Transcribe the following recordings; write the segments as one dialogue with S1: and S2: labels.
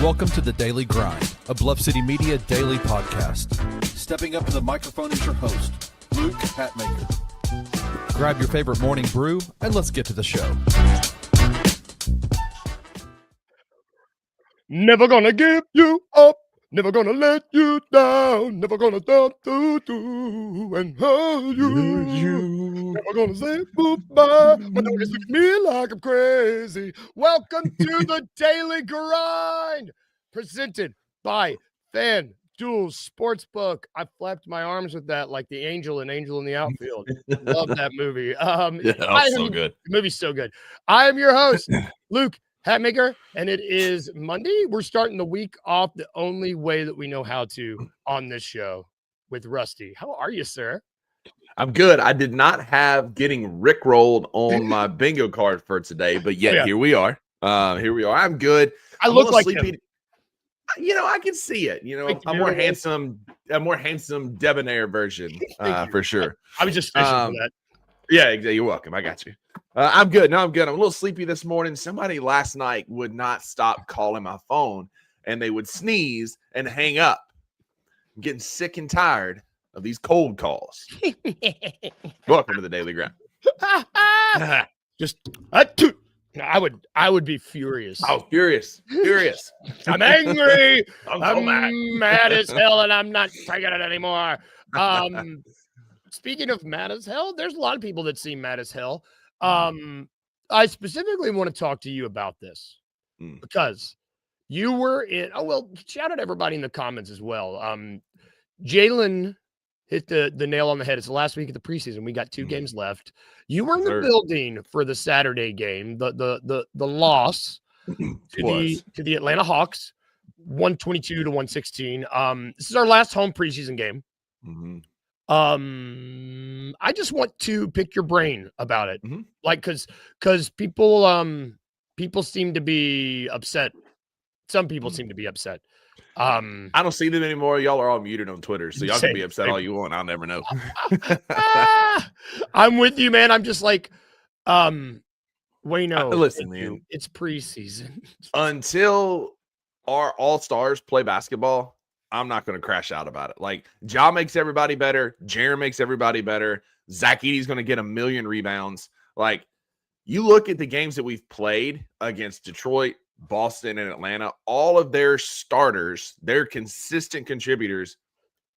S1: Welcome to The Daily Grind, a Bluff City Media daily podcast. Stepping up to the microphone is your host, Luke Hatmaker. Grab your favorite morning brew, and let's get to the show.
S2: Never gonna give you up, never gonna let you down, never gonna stop and hold you. Never gonna say goodbye. My dog is looking at me like I'm crazy. Welcome to the Daily Grind, presented by FanDuel Sportsbook. I flapped my arms with that like the angel in Angel in the Outfield. Love that movie.
S3: Yeah, that's so good.
S2: The movie's so good. I am your host, Luke Hatmaker, and it is Monday. We're starting the week off the only way that we know how to on this show with Rusty. How are you, sir?
S3: I'm good. I did not have getting rickrolled on my bingo card for today, but yet Here we are. I'm good.
S2: I look like him.
S3: You know, I can see it. You know, I'm more handsome, debonair version for sure.
S2: I was just fishing for that.
S3: Yeah, you're welcome. I got you. I'm good. No, I'm good. I'm a little sleepy this morning. Somebody last night would not stop calling my phone, and they would sneeze and hang up. I'm getting sick and tired of these cold calls. Welcome to the Daily Grind.
S2: I would be furious.
S3: Oh, furious.
S2: I'm angry. I'm mad as hell, and I'm not taking it anymore. Speaking of mad as hell, there's a lot of people that seem mad as hell. I specifically want to talk to you about this because you were in. Oh, well, shout out to everybody in the comments as well. Jalen hit the nail on the head. It's the last week of the preseason. We got 2 games left. You were in the building for the Saturday game, the loss to the Atlanta Hawks, 122-116. This is our last home preseason game. I just want to pick your brain about it. Like, cause people seem to be upset. Some people seem to be upset.
S3: I don't see them anymore. Y'all are all muted on Twitter, so y'all can be upset all you want. I'll never know.
S2: I'm with you, man. I'm just like,
S3: listen, man,
S2: it's preseason.
S3: Until our all-stars play basketball, I'm not going to crash out about it. Like, Ja makes everybody better. Jaren makes everybody better. Zach Edey's going to get 1 million rebounds. Like, you look at the games that we've played against Detroit, Boston, and Atlanta, all of their starters, their consistent contributors,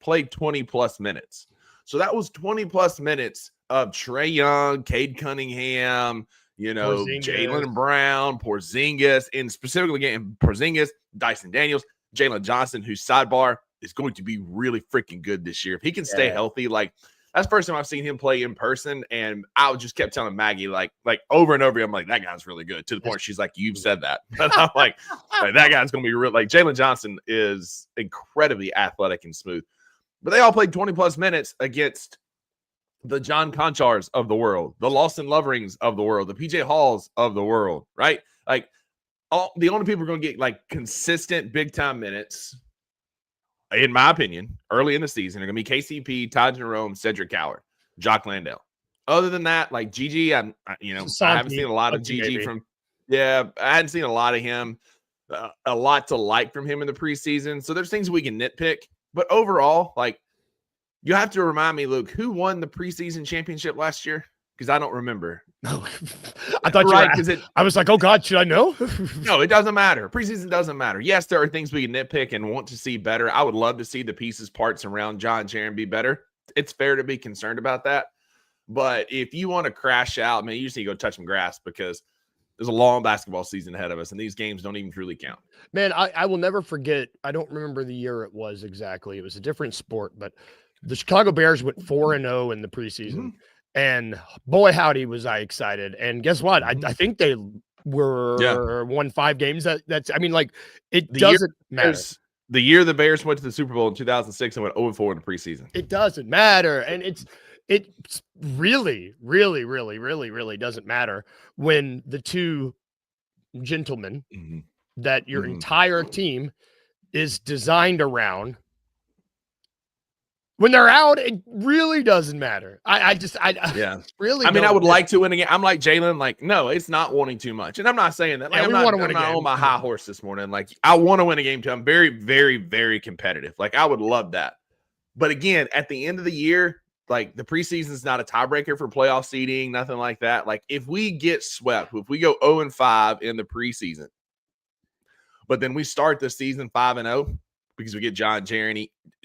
S3: played 20-plus minutes. So that was 20-plus minutes of Trae Young, Cade Cunningham, Jaylen Brown, Porzingis, and specifically getting Porzingis, Dyson Daniels, Jalen Johnson, whose sidebar is going to be really freaking good this year. If he can stay healthy, like, that's the first time I've seen him play in person, and I just kept telling Maggie, like over and over, I'm like, that guy's really good, to the point she's like, you've said that. But I'm like that guy's going to be real. Like, Jalen Johnson is incredibly athletic and smooth. But they all played 20-plus minutes against the John Conchars of the world, the Lawson Loverings of the world, the PJ Halls of the world, right? Like, the only people who are going to get, like, consistent big-time minutes, in my opinion, early in the season are going to be KCP, Ty Jerome, Cedric Coward, Jock Landale. Other than that, like, Gigi, I haven't seen a lot of Gigi I hadn't seen a lot of him, a lot to like from him in the preseason. So there's things we can nitpick. But overall, like, you have to remind me, Luke, who won the preseason championship last year? Because I don't remember.
S2: No, I thought I was like, oh God, should I know?
S3: No, it doesn't matter. Preseason doesn't matter. Yes, there are things we can nitpick and want to see better. I would love to see the pieces, parts around John Jaren be better. It's fair to be concerned about that. But if you want to crash out, man, you just need to go touch some grass, because there's a long basketball season ahead of us, and these games don't even truly count.
S2: Man, I will never forget. I don't remember the year it was exactly. It was a different sport, but the Chicago Bears went 4-0 in the preseason. And boy, howdy, was I excited. And guess what? I think they won 5 games. That's it doesn't matter.
S3: The year the Bears went to the Super Bowl in 2006 and went 0-4 in the preseason.
S2: It doesn't matter. And it really, really, really, really, really doesn't matter when the 2 gentlemen that your entire team is designed around When they're out, it really doesn't matter. I
S3: Yeah.
S2: really.
S3: I mean, I
S2: don't.
S3: would like to win again. I'm like Jalen, like, no, it's not wanting too much. And I'm not saying that. Like,
S2: Yeah,
S3: I'm
S2: we
S3: not,
S2: wanna win
S3: I'm
S2: a
S3: not
S2: game.
S3: on my high horse this morning. Like, I want to win a game too. I'm very, very, very competitive. Like, I would love that. But again, at the end of the year, like, the preseason is not a tiebreaker for playoff seeding, nothing like that. Like, if we get swept, if we go 0-5 in the preseason, but then we start the season 5-0 because we get John and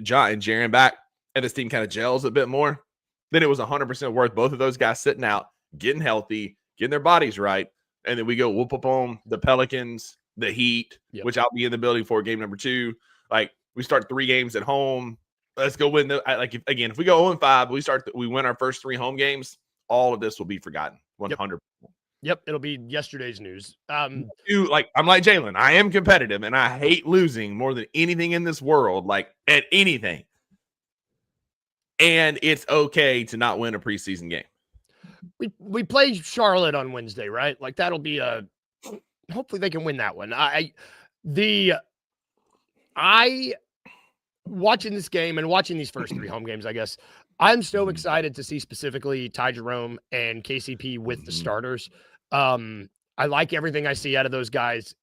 S3: Jaren back, and this team kind of gels a bit more, then it was 100% worth both of those guys sitting out, getting healthy, getting their bodies right, and then we go whoop up on the Pelicans, the Heat, which I'll be in the building for game number 2. Like, we start 3 games at home. Let's go win. If we go 0-5, we win our first 3 home games, all of this will be forgotten. 100%.
S2: Yep, it'll be yesterday's news.
S3: I'm like Jalen. I am competitive, and I hate losing more than anything in this world, like at anything. And it's okay to not win a preseason game.
S2: We play Charlotte on Wednesday, right? Like, that'll be hopefully they can win that one. Watching this game and watching these first 3 home games, I guess, I'm so excited to see specifically Ty Jerome and KCP with the starters. I like everything I see out of those guys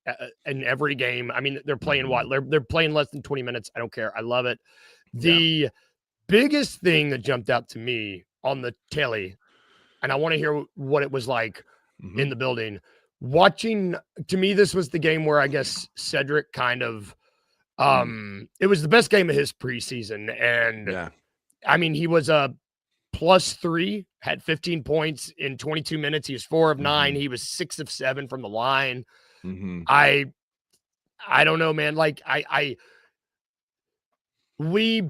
S2: in every game. I mean, they're playing what? They're playing less than 20 minutes. I don't care. I love it. The biggest thing that jumped out to me on the telly, and I want to hear what it was like in the building, watching, to me, this was the game where I guess Cedric kind of, it was the best game of his preseason. And I mean, he was a +3, had 15 points in 22 minutes. He was 4 of 9. He was 6 of 7 from the line. I don't know, man. Like, we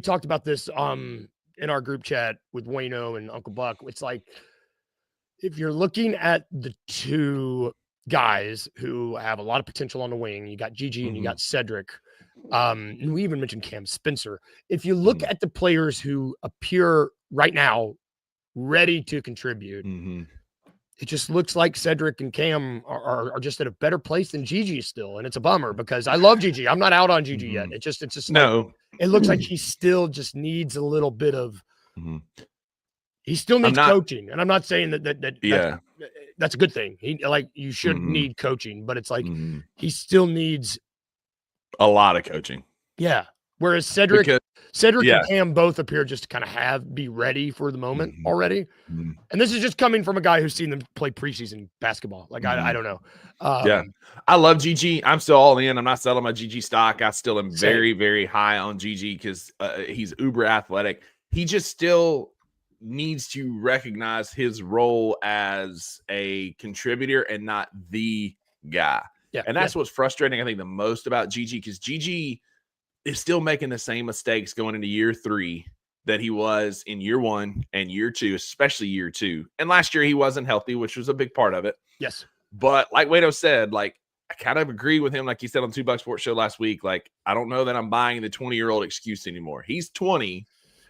S2: talked about this in our group chat with Wayno and Uncle Buck. It's like, if you're looking at the 2 guys who have a lot of potential on the wing, you got Gigi and you got Cedric. And we even mentioned Cam Spencer. If you look at the players who appear right now ready to contribute, it just looks like Cedric and Cam are just at a better place than Gigi still. And it's a bummer because I love Gigi. I'm not out on Gigi yet. It's just
S3: no.
S2: Like, it looks like he still just needs a little bit of he still needs coaching. And I'm not saying that's a good thing. You should need coaching, but it's like he still needs
S3: a lot of coaching.
S2: Yeah. Whereas Cedric and Cam both appear just to kind of be ready for the moment already. And this is just coming from a guy who's seen them play preseason basketball. Like, I don't know.
S3: I love Gigi. I'm still all in. I'm not selling my Gigi stock. I still am very, very high on Gigi because he's uber athletic. He just still needs to recognize his role as a contributor and not the guy. And that's what's frustrating, I think, the most about Gigi, because Gigi is still making the same mistakes going into year 3 that he was in year 1 and year 2, especially year 2. And last year he wasn't healthy, which was a big part of it.
S2: Yes.
S3: But like Wado said, like, I kind of agree with him. Like he said on 2 Buck Sports Show last week, like, I don't know that I'm buying the 20-year-old excuse anymore. He's 20,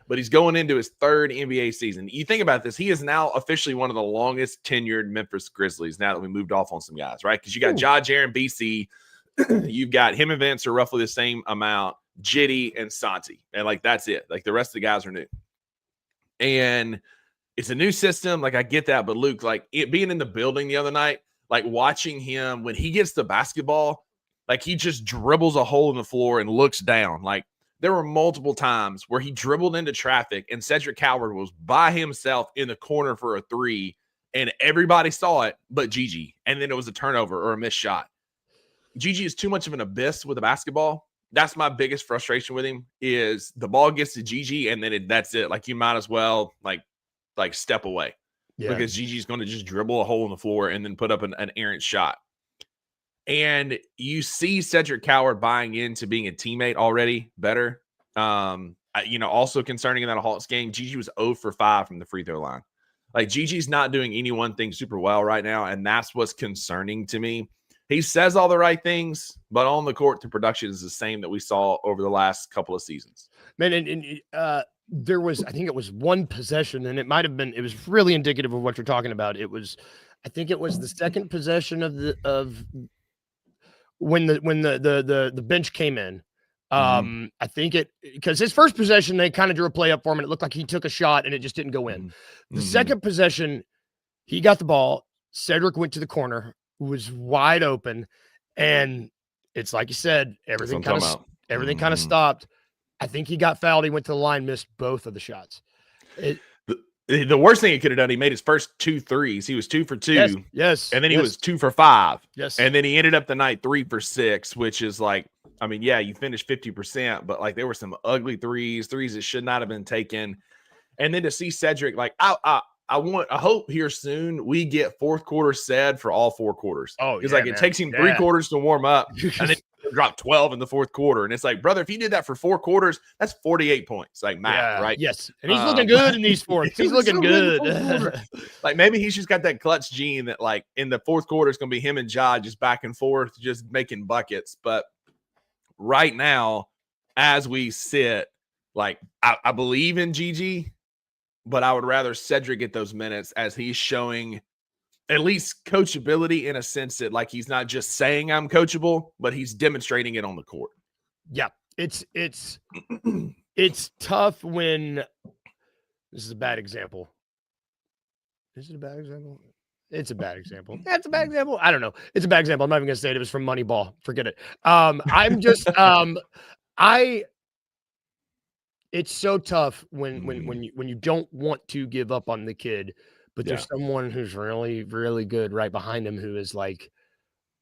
S3: but he's going into his 3rd NBA season. You think about this, he is now officially one of the longest tenured Memphis Grizzlies now that we moved off on some guys, right? Because you got Ja, Jaren, BC. You've got him and Vince are roughly the same amount, Jitty and Santi. And, like, that's it. Like, the rest of the guys are new. And it's a new system. Like, I get that. But, Luke, like, it being in the building the other night, like, watching him, when he gets the basketball, like, he just dribbles a hole in the floor and looks down. Like, there were multiple times where he dribbled into traffic and Cedric Coward was by himself in the corner for a 3, and everybody saw it but Gigi. And then it was a turnover or a missed shot. Gigi is too much of an abyss with a basketball. That's my biggest frustration with him, is the ball gets to Gigi and then that's it. Like, you might as well like step away because Gigi's going to just dribble a hole in the floor and then put up an errant shot. And you see Cedric Coward buying into being a teammate already better. Also concerning in that Hawks game, Gigi was 0 for 5 from the free throw line. Like, Gigi's not doing any one thing super well right now, and that's what's concerning to me. He says all the right things, but on the court, the production is the same that we saw over the last couple of seasons.
S2: Man, there was, I think it was one possession, and it was really indicative of what you're talking about. I think it was the second possession of when the bench came in. I think because his first possession, they kind of drew a play up for him, and it looked like he took a shot, and it just didn't go in. The second possession, he got the ball. Cedric went to the corner, was wide open, and it's like you said, everything kind of stopped. I think he got fouled. He went to the line, missed both of the shots.
S3: The worst thing he could have done, he made his first 2 threes. He was 2 for 2.
S2: Yes.
S3: And then he was 2 for 5.
S2: Yes.
S3: And then he ended up the night 3 for 6, which is like, I mean, yeah, you finished 50%, but like there were some ugly threes that should not have been taken. And then to see Cedric, like I hope here soon we get fourth quarter said for all 4 quarters.
S2: Oh,
S3: because it takes him 3 quarters to warm up, and then drop 12 in the fourth quarter. And it's like, brother, if you did that for 4 quarters, that's 48 points. Like math, right?
S2: Yes. And he's looking good in these fourths. He's looking good.
S3: Like maybe he's just got that clutch gene that like in the fourth quarter it's gonna be him and Ja just back and forth, just making buckets. But right now, as we sit, like I believe in Gigi, but I would rather Cedric get those minutes as he's showing at least coachability in a sense that like he's not just saying I'm coachable, but he's demonstrating it on the court.
S2: Yeah, it's tough when this is a bad example. Is it a bad example? It's a bad example. Yeah, it's a bad example. I don't know. It's a bad example. I'm not even gonna say it. It was from Moneyball. Forget it. I'm just it's so tough when you don't want to give up on the kid, but there's someone who's really, really good right behind him who is like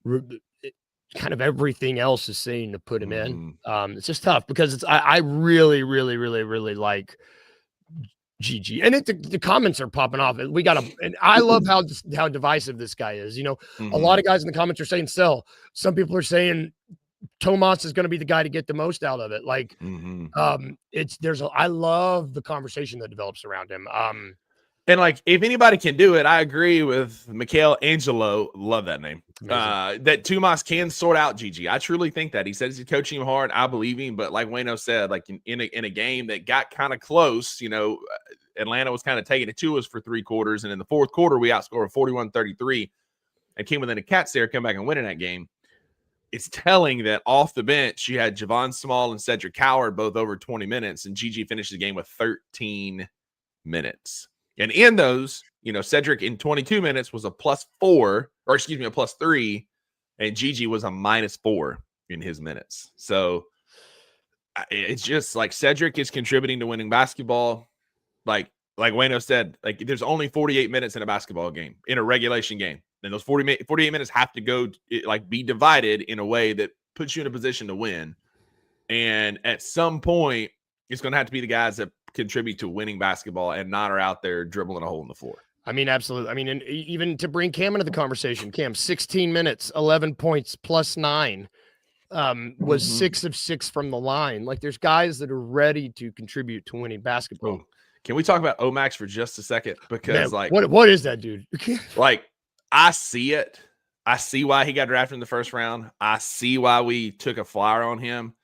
S2: kind of everything else is saying to put him in. It's just tough because I really, really, really, really like Gigi, and the comments are popping off. And I love how divisive this guy is. You know, a lot of guys in the comments are saying sell. Some people are saying Tomas is going to be the guy to get the most out of it. Like, I love the conversation that develops around him.
S3: And like, if anybody can do it, I agree with Mikhail Angelo. Love that name. That Tomas can sort out Gigi. I truly think that. He says he's coaching him hard. I believe him. But like Wayno said, like in a game that got kind of close, you know, Atlanta was kind of taking it to us for 3 quarters. And in the fourth quarter, we outscored 41-33 and came within a cat's there, come back and win in that game. It's telling that off the bench, you had Javon Small and Cedric Coward both over 20 minutes, and Gigi finished the game with 13 minutes. And in those, you know, Cedric in 22 minutes was a +3, and Gigi was a -4 in his minutes. So it's just like Cedric is contributing to winning basketball. Like Wayno said, like there's only 48 minutes in a basketball game, in a regulation game. And those 48 minutes have to go like be divided in a way that puts you in a position to win. And at some point, it's going to have to be the guys that contribute to winning basketball and not are out there dribbling a hole in the floor.
S2: I mean, absolutely. I mean, and even to bring Cam into the conversation, Cam, 16 minutes, 11 points, +9, was 6 of 6 from the line. Like there's guys that are ready to contribute to winning basketball.
S3: Oh, can we talk about Omax for just a second? Because
S2: man, what is that, dude?
S3: Like, I see it. I see why he got drafted in the first round. I see why we took a flyer on him.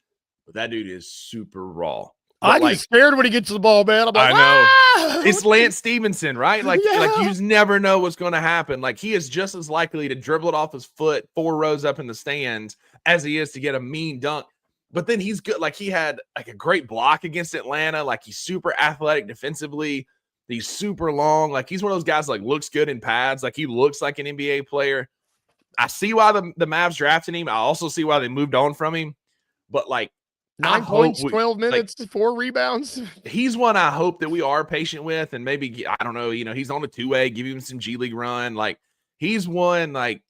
S3: But that dude is super raw. But
S2: I get scared when he gets to the ball, man. I'm like,
S3: I know. It's Lance Stevenson, right? Like, like you just never know what's going to happen. Like he is just as likely to dribble it off his foot 4 rows up in the stands as he is to get a mean dunk. But then he's good. Like he had like a great block against Atlanta. Like he's super athletic defensively. He's super long. Like he's one of those guys like looks good in pads. Like he looks like an NBA player. I see why the Mavs drafted him. I also see why they moved on from him. But like
S2: 9 points, 12 minutes, 4 rebounds.
S3: He's one I hope that we are patient with, and maybe I don't know. You know, he's on the 2A. Give him some G League run. Like he's one like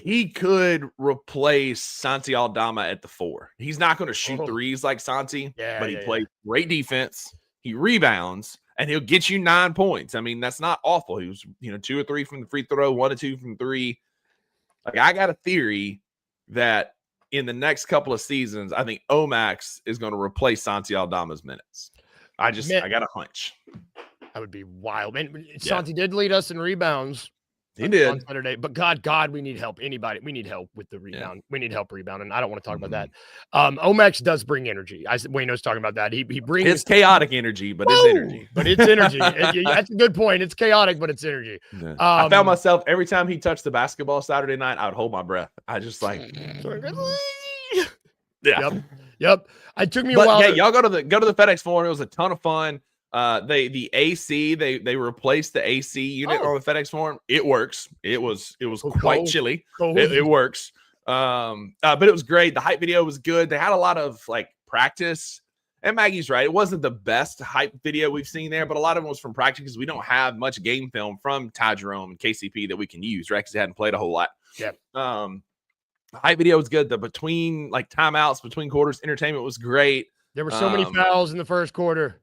S3: he could replace Santi Aldama at the 4. He's not going to shoot threes like Santi, but he plays great defense. He rebounds. And he'll get you 9 points. I mean, that's not awful. He was, 2 or 3 from the free throw, 1 or 2 from 3. Like, I got a theory that in the next couple of seasons, I think Omax is going to replace Santi Aldama's minutes. I got a hunch.
S2: That would be wild. Man, Santi did lead us in rebounds.
S3: He did
S2: on Saturday, but God, we need help. Anybody, we need help with the rebound. We need help rebounding. I don't want to talk about that. Omax does bring energy. Wayno's talking about that. He brings
S3: it's chaotic energy, but it's energy.
S2: But it's energy. That's a good point. It's chaotic, but it's energy.
S3: Yeah. I found myself every time he touched the basketball Saturday night, I would hold my breath. I just like,
S2: Yep. It took me a
S3: But
S2: while.
S3: yeah, y'all go to the FedEx Forum. It was a ton of fun. The AC they replaced the AC unit on the FedEx Forum. It works. It was quite chilly. It works. But it was great. The hype video was good. They had a lot of like practice. And Maggie's right. It wasn't the best hype video we've seen there, but a lot of it was from practice because we don't have much game film from Ty Jerome and KCP that we can use, right? Because they hadn't played a whole lot.
S2: Yeah.
S3: Hype video was good. The between like timeouts, between quarters, entertainment was great.
S2: There were so many fouls in the first quarter.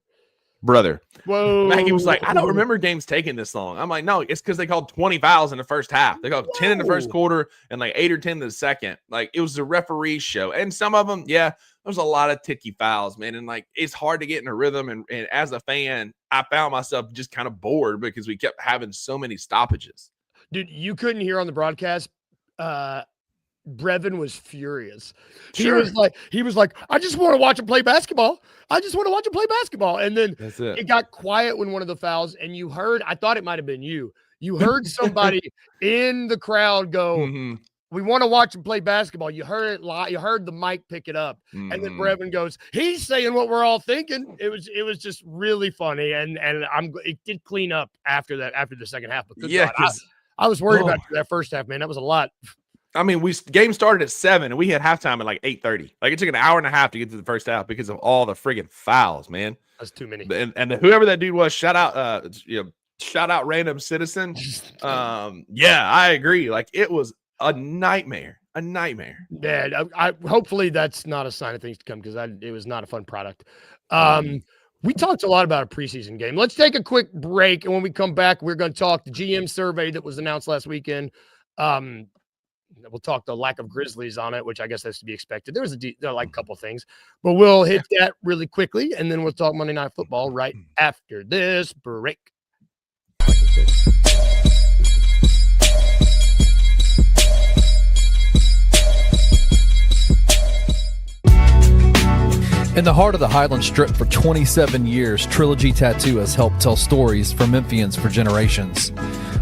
S3: Brother.
S2: Whoa.
S3: Maggie was like, I don't remember games taking this long. I'm like, no, it's because they called 20 fouls in the first half. They called 10 in the first quarter and like 8 or 10 in the second. Like it was the referee's show. And some of them, yeah, there's a lot of ticky fouls, man. And like it's hard to get in a rhythm. And as a fan, I found myself just kind of bored because we kept having so many stoppages.
S2: Dude, you couldn't hear on the broadcast. Brevin was furious.
S3: Sure.
S2: He was like, I just want to watch him play basketball. I just want to watch him play basketball. And then it got quiet when one of the fouls, and you heard, I thought it might have been you. You heard somebody in the crowd go, we want to watch him play basketball. You heard it you heard the mic pick it up. And then Brevin goes, he's saying what we're all thinking. It was just really funny. And it did clean up after the second half. But God, I was worried about that first half, man. That was a lot.
S3: I mean, game started at 7 and we had halftime at like 8:30. Like it took an hour and a half to get to the first half because of all the friggin' fouls, man.
S2: That's too many.
S3: And whoever that dude was, shout out random citizen. Yeah, I agree. Like it was a nightmare.
S2: Yeah, I hopefully that's not a sign of things to come because it was not a fun product. We talked a lot about a preseason game. Let's take a quick break, and when we come back, we're going to talk the GM survey that was announced last weekend. We'll talk the lack of Grizzlies on it, which I guess has to be expected. There are like a couple things, but we'll hit that really quickly, and then we'll talk Monday Night Football right after this break.
S1: In the heart of the Highland Strip for 27 years, Trilogy Tattoo has helped tell stories for Memphians for generations.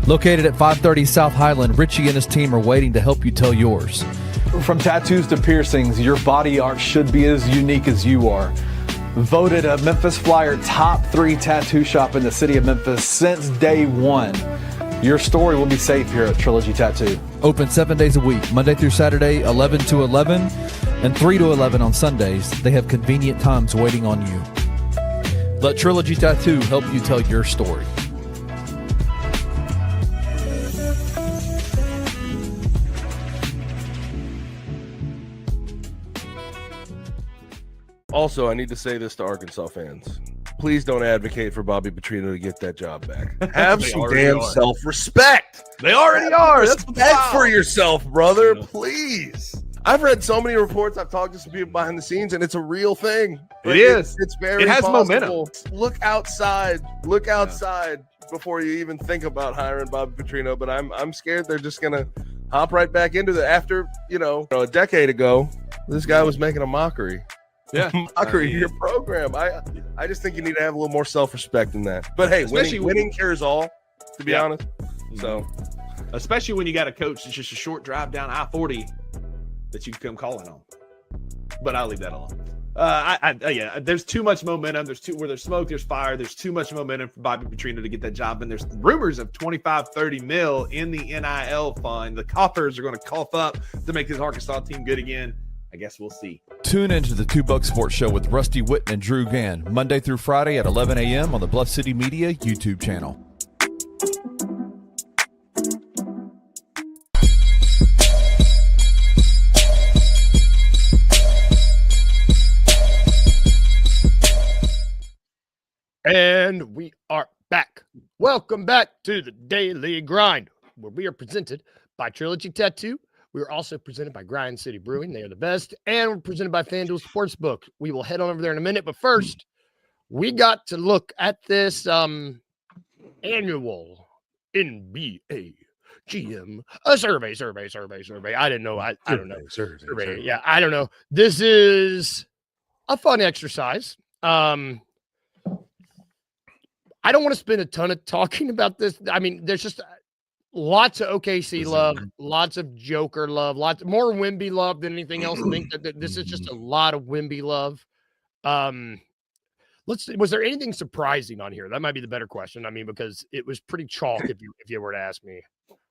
S1: Located at 530 South Highland, Richie and his team are waiting to help you tell yours.
S4: From tattoos to piercings, your body art should be as unique as you are. Voted a Memphis Flyer top 3 tattoo shop in the city of Memphis since day one. Your story will be safe here at Trilogy Tattoo.
S1: Open 7 days a week, Monday through Saturday, 11 to 11, and 3 to 11 on Sundays. They have convenient times waiting on you. Let Trilogy Tattoo help you tell your story.
S5: Also, I need to say this to Arkansas fans. Please don't advocate for Bobby Petrino to get that job back. Have some damn self-respect.
S3: They already are.
S5: Respect for yourself, brother. Please. I've read so many reports. I've talked to some people behind the scenes, and it's a real thing.
S3: It is.
S5: It's very.
S3: It has
S5: possible.
S3: momentum.
S5: Look outside. Look outside before you even think about hiring Bobby Petrino. But I'm scared they're just gonna hop right back into the after. A decade ago, this guy was making a mockery.
S3: Yeah,
S5: mockery your program. I just think you need to have a little more self-respect than that. But hey, winning cures all. To be honest, so
S3: especially when you got a coach that's just a short drive down I-40 that you can come calling on. But I'll leave that alone. There's too much momentum. Where there's smoke, there's fire. There's too much momentum for Bobby Petrino to get that job. And there's rumors of 25-30 mil in the NIL fund. The coffers are going to cough up to make this Arkansas team good again. I guess we'll see.
S1: Tune into the 2 Buck Sports Show with Rusty Witten and Drew Gann, Monday through Friday at 11 a.m. on the Bluff City Media YouTube channel.
S2: And we are back. Welcome back to the Daily Grind, where we are presented by Trilogy Tattoo. We are also presented by Grind City Brewing. They are the best. And we're presented by FanDuel Sportsbook. We will head on over there in a minute. But first, we got to look at this annual NBA GM survey. I didn't know. I don't know. Survey. Yeah, I don't know. This is a fun exercise. I don't want to spend a ton of talking about this. I mean, there's just Lots of OKC love, lots of Joker love, lots more Wemby love than anything else. I think that this is just a lot of Wemby love. Was there anything surprising on here? That might be the better question. I mean, because it was pretty chalk if you were to ask me.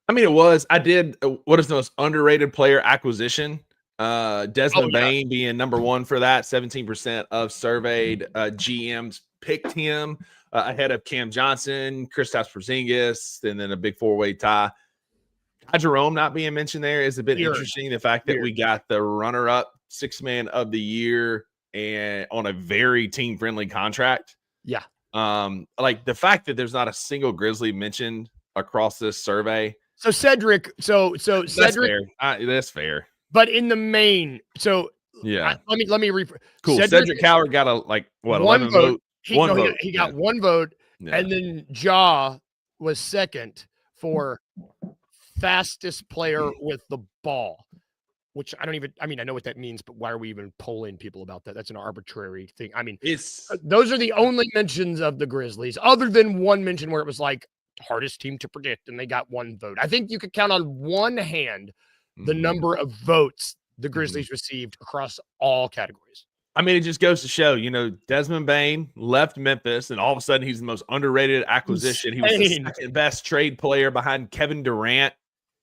S3: I mean, it was. I did. What is the most underrated player acquisition? Desmond Bain being number one for that. 17% of surveyed GMs picked him ahead of Cam Johnson, Kristaps Porzingis, and then a big four-way tie. Jerome not being mentioned there is a bit interesting. The fact that we got the runner-up six-man of the year and on a very team-friendly contract.
S2: Yeah.
S3: Like the fact that there's not a single Grizzly mentioned across this survey.
S2: So Cedric,
S3: that's Cedric, fair. That's fair.
S2: But in the main, so
S3: yeah,
S2: let me
S3: cool. Cedric Coward got
S2: one
S3: 11
S2: vote.
S3: Vote.
S2: He got one vote, and then Ja was second for fastest player with the ball, which I know what that means, but why are we even polling people about that? That's an arbitrary thing. I mean, those are the only mentions of the Grizzlies, other than one mention where it was like hardest team to predict, and they got one vote. I think you could count on one hand the number of votes the Grizzlies received across all categories.
S3: I mean, it just goes to show, Desmond Bain left Memphis, and all of a sudden he's the most underrated acquisition. He was the second best trade player behind Kevin Durant.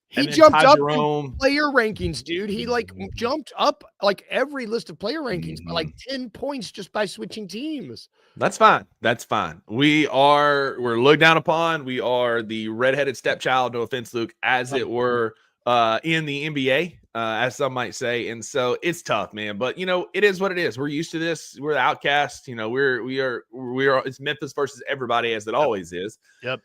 S2: He jumped up in player rankings, dude. He jumped up every list of player rankings by 10 points just by switching teams.
S3: That's fine. We're looked down upon. We are the redheaded stepchild, no offense, Luke, as it were, in the NBA, as some might say. And so it's tough, man. But it is what it is. We're used to this. We're the outcasts. We are. It's Memphis versus everybody, as it always is.
S2: Yep.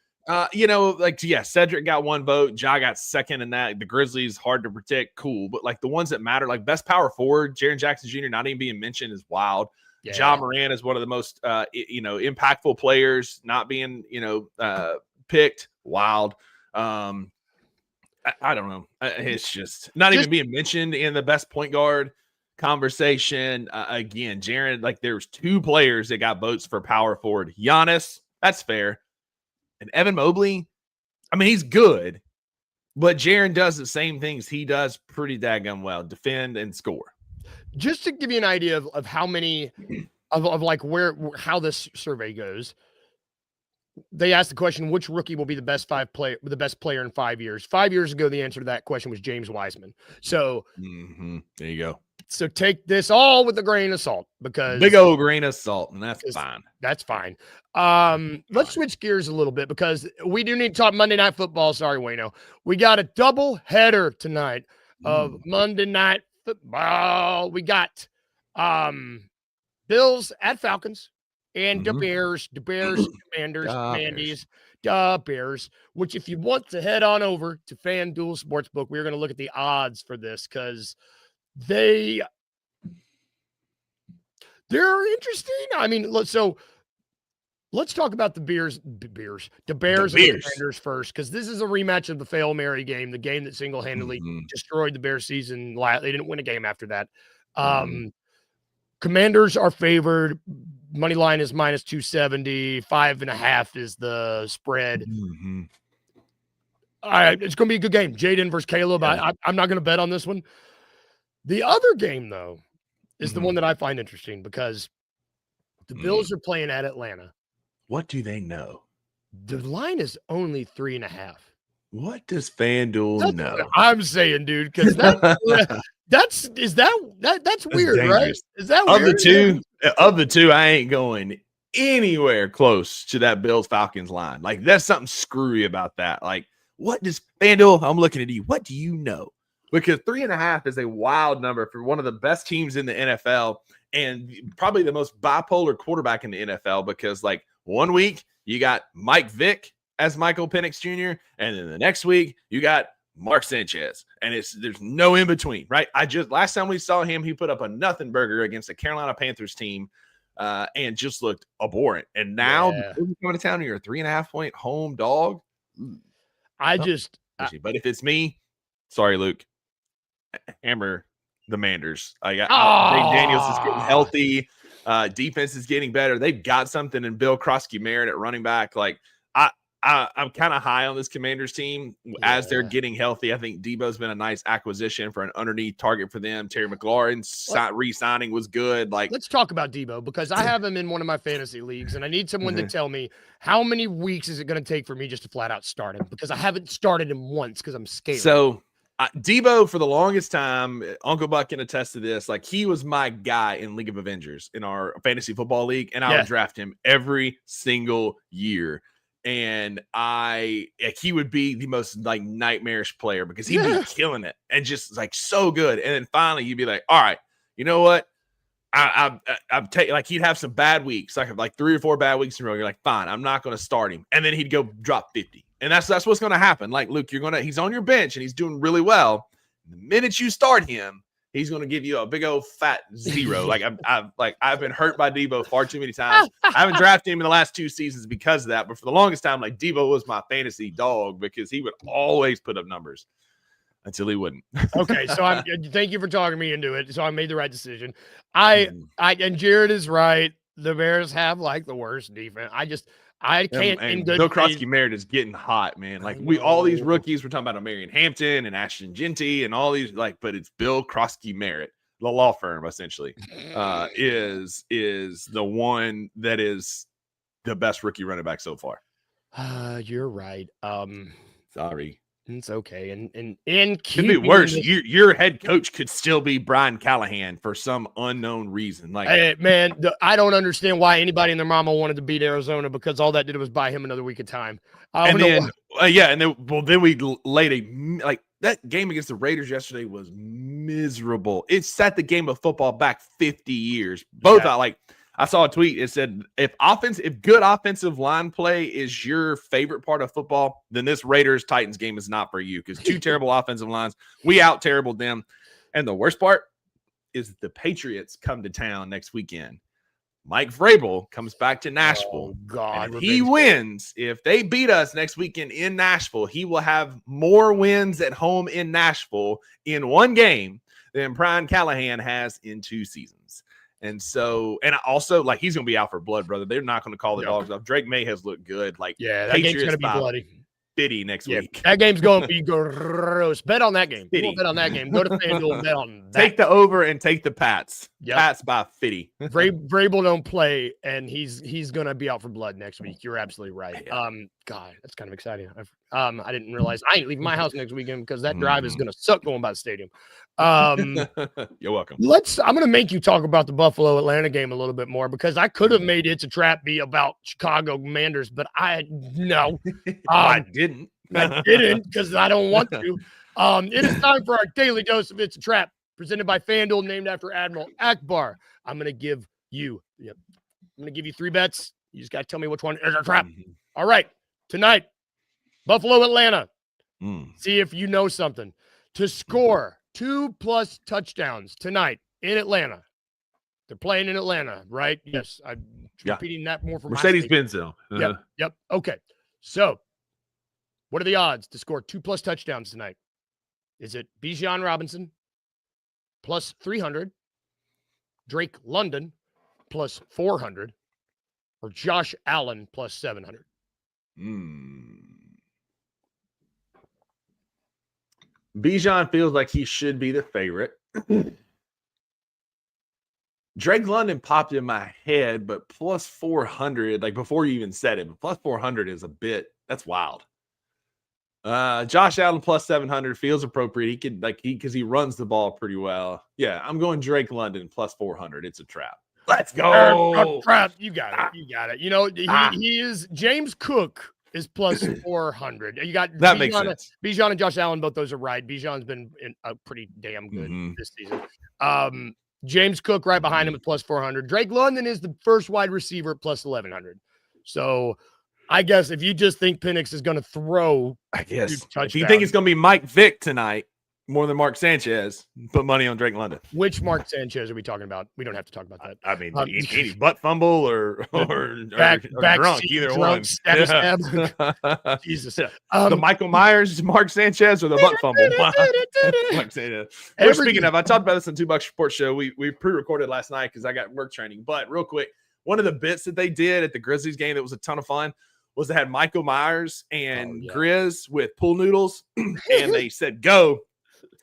S3: Cedric got one vote. Ja got second in that. The Grizzlies, hard to predict. Cool. But the ones that matter, best power forward, Jaren Jackson Jr. not even being mentioned is wild.
S2: Yeah.
S3: Ja Morant is one of the most, impactful players not being, picked. Wild. I don't know. It's just not even being mentioned in the best point guard conversation. Again, Jaren, there's two players that got votes for power forward. Giannis, that's fair. And Evan Mobley, I mean, he's good, but Jaren does the same things he does pretty daggone well, defend and score.
S2: Just to give you an idea of how many how this survey goes, they asked the question, which rookie will be the best player in 5 years? 5 years ago, the answer to that question was James Wiseman. So
S3: there you go.
S2: So take this all with a grain of salt, because
S3: big old grain of salt, and that's fine.
S2: That's fine. Let's switch gears a little bit, because we do need to talk Monday Night Football. Sorry, Wayno. We got a double header tonight of Monday Night Football. We got Bills at Falcons and the Bears, Commanders, Bears, which if you want to head on over to FanDuel Sportsbook, we're going to look at the odds for this, because they're interesting. I mean, so let's talk about the Bears and the Commanders first, because this is a rematch of the Fail Mary game, the game that single-handedly destroyed the Bears season. They didn't win a game after that. Commanders are favored. Money line is minus 270. 5.5 is the spread. All right, it's going to be a good game. Jaden versus Caleb. Yeah. I'm not going to bet on this one. The other game, though, is the one that I find interesting, because the Bills are playing at Atlanta.
S3: What do they know?
S2: The line is only 3.5.
S3: What does FanDuel know?
S2: I'm saying, dude, because that's weird, right? Is that weird?
S3: Of the two, I ain't going anywhere close to that Bills Falcons line. That's something screwy about that. What does FanDuel? I'm looking at you. What do you know? Because 3.5 is a wild number for one of the best teams in the NFL, and probably the most bipolar quarterback in the NFL, because 1 week you got Mike Vick as Michael Penix Jr., and then the next week you got Mark Sanchez, and there's no in between, right? Last time we saw him, he put up a nothing burger against the Carolina Panthers team, and just looked abhorrent. And now coming to town, you're a 3.5 point home dog.
S2: But
S3: if it's me, sorry, Luke, hammer the Manders. Big Daniels is getting healthy. Defense is getting better. They've got something in Bill Krosky Merritt at running back. I'm kind of high on this Commanders team as they're getting healthy. I think Debo's been a nice acquisition for an underneath target for them. Terry McLaurin's re-signing was good. Like,
S2: let's talk about Debo because I have him in one of my fantasy leagues, and I need someone to tell me how many weeks is it going to take for me just to flat out start him because I haven't started him once because I'm scared.
S3: So Debo, for the longest time, Uncle Buck can attest to this. Like, he was my guy in League of Avengers in our fantasy football league, and I would draft him every single year. And he would be the most like nightmarish player because he'd be killing it and just like so good. And then finally you'd be like, all right, you know what? I've taken like he'd have some bad weeks, like 3 or 4 bad weeks in a row. You're like, fine, I'm not going to start him. And then he'd go drop 50. And that's what's going to happen. Like, Luke, he's on your bench and he's doing really well. The minute you start him, he's going to give you a big old fat 0. I've been hurt by Debo far too many times. I haven't drafted him in the last 2 seasons because of that. But for the longest time, like, Debo was my fantasy dog because he would always put up numbers until he wouldn't.
S2: Okay, so thank you for talking me into it. So I made the right decision. And Jared is right. The Bears have like the worst defense. I can't.
S3: And Bill Krosky-Merritt is getting hot, man. Like all these rookies, we're talking about Marion Hampton and Ashton Genty and all these, but it's Bill Krosky-Merritt, the law firm, essentially, is the one that is the best rookie running back so far.
S2: You're right.
S3: Sorry.
S2: It's okay. And
S3: could be worse. Your head coach could still be Brian Callahan for some unknown reason. Like,
S2: hey, man, I don't understand why anybody and their mama wanted to beat Arizona because all that did was buy him another week of time.
S3: Then we laid that game against the Raiders yesterday was miserable. It set the game of football back 50 years. I saw a tweet. It said, if good offensive line play is your favorite part of football, then this Raiders-Titans game is not for you because 2 terrible offensive lines. We out-terribled them. And the worst part is the Patriots come to town next weekend. Mike Vrabel comes back to Nashville.
S2: Oh, God.
S3: And if he wins, if they beat us next weekend in Nashville, he will have more wins at home in Nashville in one game than Brian Callahan has in 2 seasons. And so, and also, like, he's going to be out for blood, brother. They're not going to call the dogs off. Drake May has looked good. Like,
S2: that game's going to be bloody.
S3: 50 next week.
S2: That game's going to be gross. Bet on that game. Bet on that game. Go to FanDuel and bet on that.
S3: Take the over and take the Pats. Yep. Pats by 50.
S2: Vrabel don't play, and he's going to be out for blood next week. You're absolutely right.
S3: Yeah.
S2: God, that's kind of exciting. I didn't realize I ain't leaving my house next weekend because that drive is going to suck going by the stadium.
S3: You're welcome.
S2: I'm going to make you talk about the Buffalo-Atlanta game a little bit more because I could have made It's a Trap be about Chicago Commanders, but I didn't because I don't want to. It is time for our daily dose of It's a Trap, presented by FanDuel, named after Admiral Akbar. I'm going to give you 3 bets. You just got to tell me which one is a trap. All right, tonight, Buffalo-Atlanta. See if you know something. To score 2+ touchdowns tonight in Atlanta. They're playing in Atlanta, right? Yes, I'm repeating that more for
S3: Mercedes-Benz, though.
S2: Yep. Okay. So, what are the odds to score 2+ touchdowns tonight? Is it Bijan Robinson plus 300, Drake London plus 400, or Josh Allen plus 700?
S3: Bijan feels like he should be the favorite. Drake London popped in my head, but plus 400, like before you even said it, but plus 400 is that's wild. Josh Allen plus 700 feels appropriate. He could because he runs the ball pretty well. Yeah, I'm going Drake London plus 400. It's a trap. Let's go.
S2: Trap. You got it. You got it. You know, he is James Cook is plus 400. You got
S3: that makes sense.
S2: Bijan and Josh Allen, both those are right. Bijan's been pretty damn good this season. James Cook right behind him at plus 400. Drake London is the first wide receiver at plus 1,100. So I guess if you just think Penix is going to throw,
S3: if you think it's going to be Mike Vick tonight more than Mark Sanchez, put money on Drake London.
S2: Which Mark Sanchez are we talking about? We don't have to talk about that.
S3: I mean, any butt fumble or
S2: back
S3: drunk, either one.
S2: Stab. Jesus.
S3: The Michael Myers, Mark Sanchez, or the butt fumble? Mark Sanchez. Speaking of, I talked about this on $2 Sports Show. We pre-recorded last night because I got work training. But real quick, one of the bits that they did at the Grizzlies game that was a ton of fun was they had Michael Myers and
S2: yeah.
S3: Grizz with pool noodles, and they said go,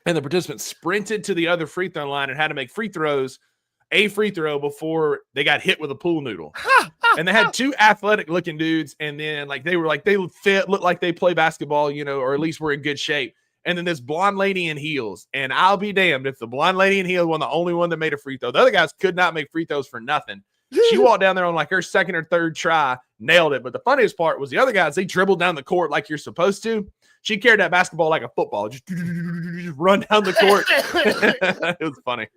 S3: and the participants sprinted to the other free throw line and had to make a free throw before they got hit with a pool noodle. And they had two athletic looking dudes, and then they looked like they play basketball, or at least were in good shape. And then this blonde lady in heels, and I'll be damned if the blonde lady in heels was the only one that made a free throw. The other guys could not make free throws for nothing. She walked down there on her second or third try, nailed it. But the funniest part was the other guys, they dribbled down the court like you're supposed to. She carried that basketball like a football, just run down the court. It was funny.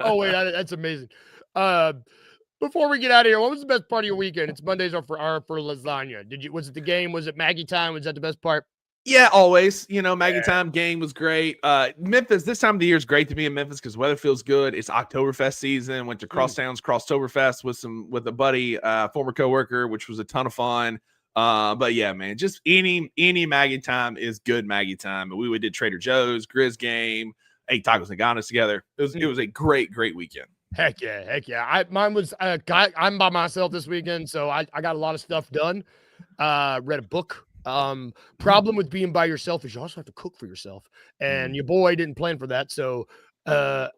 S2: Oh, wait, that's amazing. Before we get out of here, what was the best part of your weekend? It's Mondays are for lasagna. Was it the game? Was it Maggie time? Was that the best part?
S3: Yeah, always. Maggie time game was great. Memphis, this time of the year is great to be in Memphis because weather feels good. It's Oktoberfest season. Went to Crosstown's Crosstoberfest with a buddy, former coworker, which was a ton of fun. But yeah, man, just any Maggie time is good Maggie time. We did Trader Joe's, Grizz game, ate tacos and ganas together. It was a great weekend.
S2: Heck yeah. Mine was I'm by myself this weekend, so I got a lot of stuff done. Read a book. Problem with being by yourself is you also have to cook for yourself, and your boy didn't plan for that. So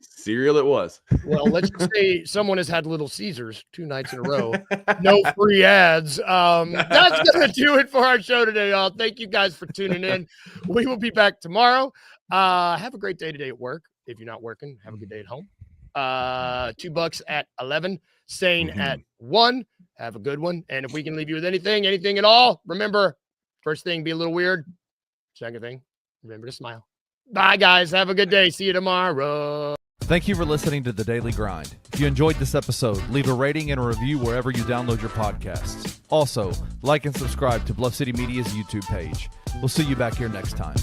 S3: cereal it was.
S2: Well, let's just say someone has had Little Caesars 2 nights in a row. No free ads. That's gonna do it for our show today, y'all. Thank you guys for tuning in. We will be back tomorrow. Have a great day today at work. If you're not working, have a good day at home. $2 at 11, sane at 1. Have a good one. And if we can leave you with anything at all, remember, first thing, be a little weird. Second thing, remember to smile. Bye, guys. Have a good day. See you tomorrow.
S1: Thank you for listening to The Daily Grind. If you enjoyed this episode, leave a rating and a review wherever you download your podcasts. Also, like and subscribe to Bluff City Media's YouTube page. We'll see you back here next time.